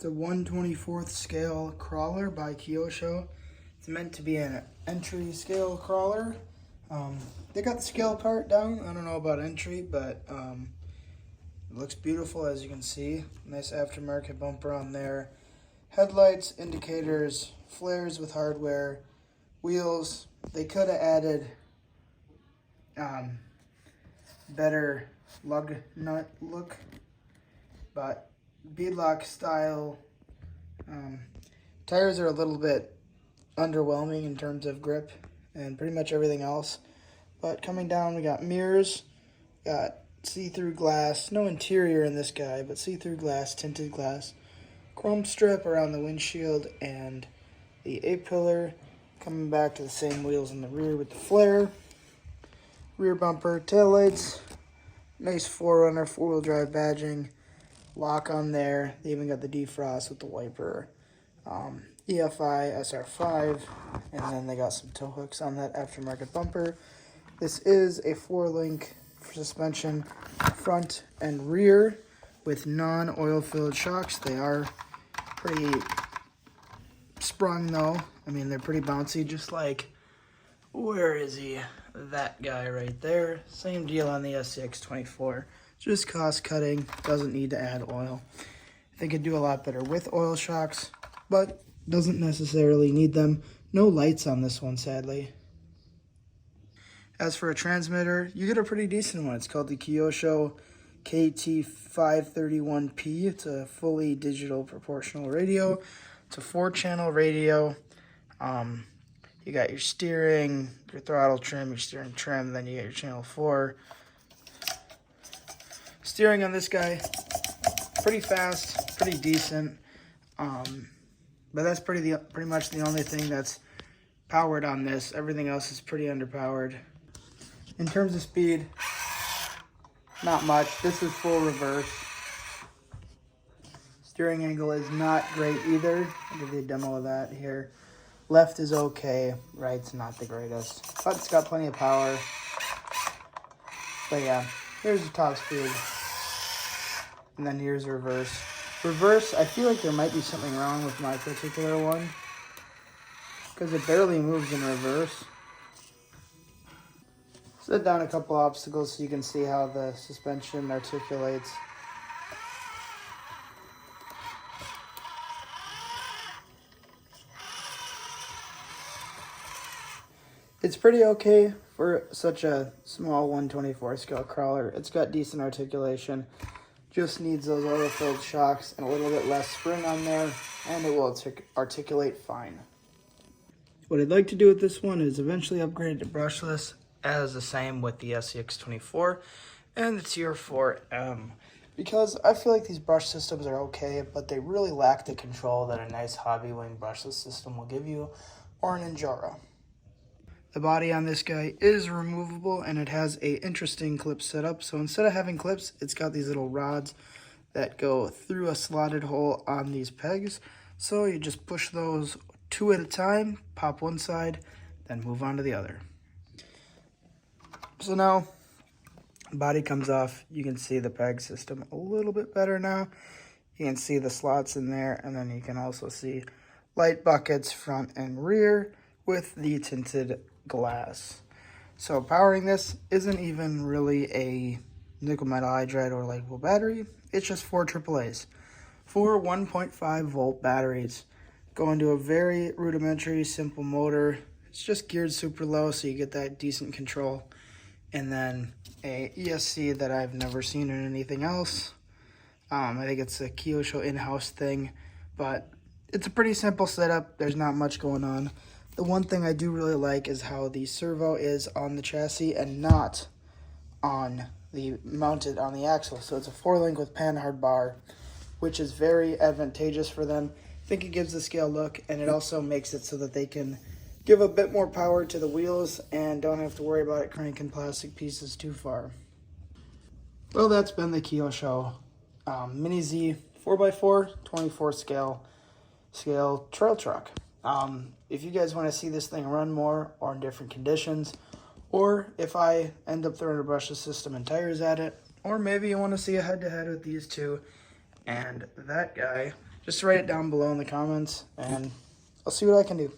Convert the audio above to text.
It's a 1/24th scale crawler by Kyosho. It's meant to be an entry scale crawler. They got the scale part down. I don't know about entry, but it looks beautiful as you can see. Nice aftermarket bumper on there. Headlights, indicators, flares with hardware, wheels. They could have added better lug nut look, but beadlock style. Tires are a little bit underwhelming in terms of grip and pretty much everything else. But coming down, we got mirrors, got see-through glass, no interior in this guy, but see-through glass, tinted glass, chrome strip around the windshield, and the A-pillar coming back to the same wheels in the rear with the flare, rear bumper, taillights, nice 4Runner 4-wheel drive badging, lock on there. They even got the defrost with the wiper, EFI SR5, and then they got some tow hooks on that aftermarket bumper. This is a 4-link suspension, front and rear, with non-oil filled shocks. They are pretty sprung though. I mean, they're pretty bouncy, just like, where is he? That guy right there. Same deal on the SCX24. Just cost cutting, doesn't need to add oil. They could do a lot better with oil shocks, but doesn't necessarily need them. No lights on this one, sadly. As for a transmitter, you get a pretty decent one. It's called the Kyosho KT531P. It's a fully digital proportional radio. It's a 4-channel radio. You got your steering, your throttle trim, your steering trim, then you get your channel 4. Steering on this guy, pretty fast, pretty decent. But that's pretty much the only thing that's powered on this. Everything else is pretty underpowered. In terms of speed, not much. This is full reverse. Steering angle is not great either. I'll give you a demo of that here. Left is okay, right's not the greatest, but it's got plenty of power. But yeah, here's the top speed. And then here's reverse. Reverse, I feel like there might be something wrong with my particular one, because it barely moves in reverse. Set down a couple obstacles so you can see how the suspension articulates. It's pretty okay for such a small 1/24 scale crawler. It's got decent articulation. Just needs those oil-filled shocks and a little bit less spring on there, and it will articulate fine. What I'd like to do with this one is eventually upgrade it to brushless, as the same with the SCX24 and the Tier 4M, because I feel like these brush systems are okay, but they really lack the control that a nice hobby wing brushless system will give you, or an Enduro. The body on this guy is removable, and it has a interesting clip setup. So instead of having clips, it's got these little rods that go through a slotted hole on these pegs. So you just push those 2 at a time, pop one side, then move on to the other. So now, body comes off. You can see the peg system a little bit better now. You can see the slots in there, and then you can also see light buckets front and rear with the tinted glass. So powering this isn't even really a nickel metal hydride or LiPo battery. It's just 4 AAAs. 4 1.5 volt batteries go into a very rudimentary, simple motor. It's just geared super low, so you get that decent control. And then a ESC that I've never seen in anything else. I think it's a Kyosho in-house thing, but it's a pretty simple setup. There's not much going on. The one thing I do really like is how the servo is on the chassis and not mounted on the axle. So it's a 4-link with panhard bar, which is very advantageous for them. I think it gives the scale look, and it also makes it so that they can give a bit more power to the wheels and don't have to worry about it cranking plastic pieces too far. Well, that's been the Kyosho Mini-Z 4x4 24 scale trail truck. If you guys want to see this thing run more or in different conditions, or if I end up throwing a brushless system and tires at it, or maybe you want to see a head-to-head with these two and that guy, just write it down below in the comments, and I'll see what I can do.